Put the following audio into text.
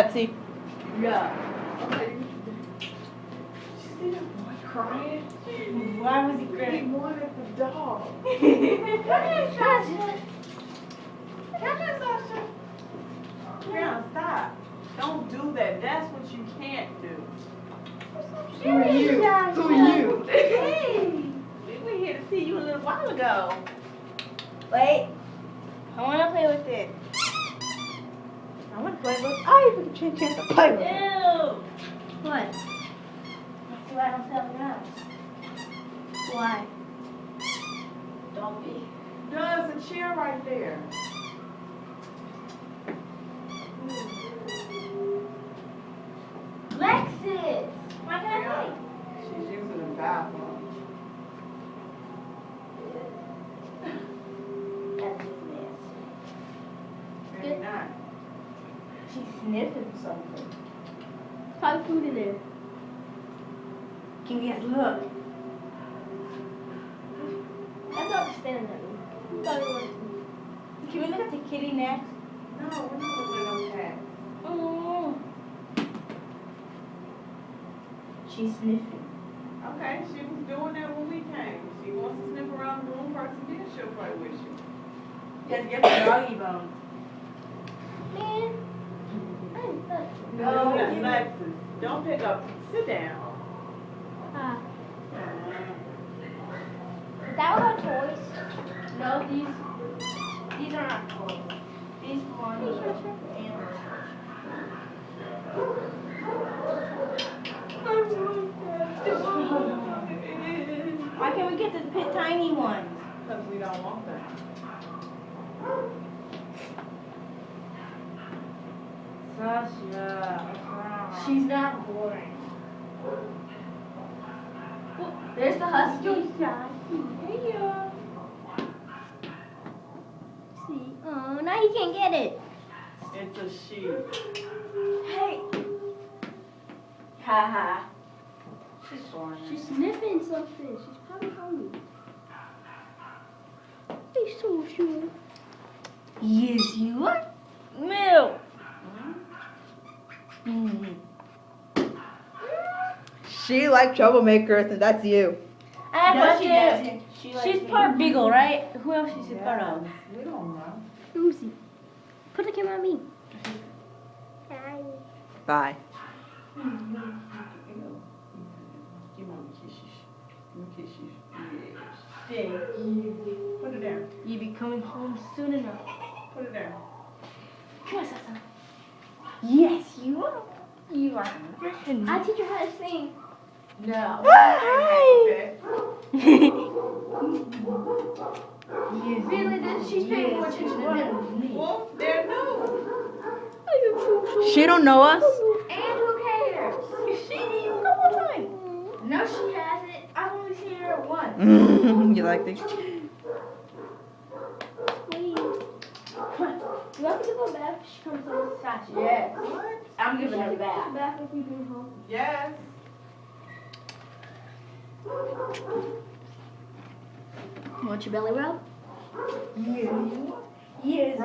Pepsi. Yeah. Okay. She see that boy crying? Why was he He crying? wanted the dog. Yeah, stop. Don't do that. That's what you can't do. Who are you? Who are you? Hey, we were here to see you a little while ago. Wait. I want to play with it. I want to play with. I even get a chance to play with it. Ew. What? Let's see why I don't sell around. Why? Don't be. There's a chair right there. Lexus. Why can't I Yeah. play? She's using the bathroom. That's just nasty. Maybe not. She's sniffing something. Probably food in there. Can you guys look? That's not staring at me. Probably wants Can we look at the kitty next? No, we're not looking at no cat. Mm. She's sniffing. Okay, she was doing that when we came. She wants to sniff around the room first and then she'll play with you. Just get the doggy bone. Man, I didn't touch it. No, give it. Lexus. Don't pick up. Sit down. Ah. Is that what our toys? No, these are not toys. These ones are animals. Why can't we get the tiny ones? Because we don't want that. Sasha, she's not boring. Oh, there's the husky. See? Oh, now he can't get it. It's a she. Hey. Haha. She's boring. She's sniffing something. She's probably hungry. He's so sure. Yes, you are. Milk. She like troublemakers, and that's you. I have No, a she question. doesn't. She's part beagle, right? Who else is she part of? We don't know. Let me see. Put the camera on me. Bye. You want to kiss you? You kiss you? Yes. Dang. Put it down. You be coming home soon enough. Put it down. Come on, Sasa. Yes, you are. You are. I teach her how to sing. No. Okay. Really? She's paying more attention to them. Well, they're new. She don't know us. And who cares? She did you a couple of times. No, she hasn't. I've only seen her once. You like these? Please. Come on. You want me to go back? She comes home. Sasha, yes. What? I'm giving her back. Back if you bring home. Yes. Want your belly rub? Yes.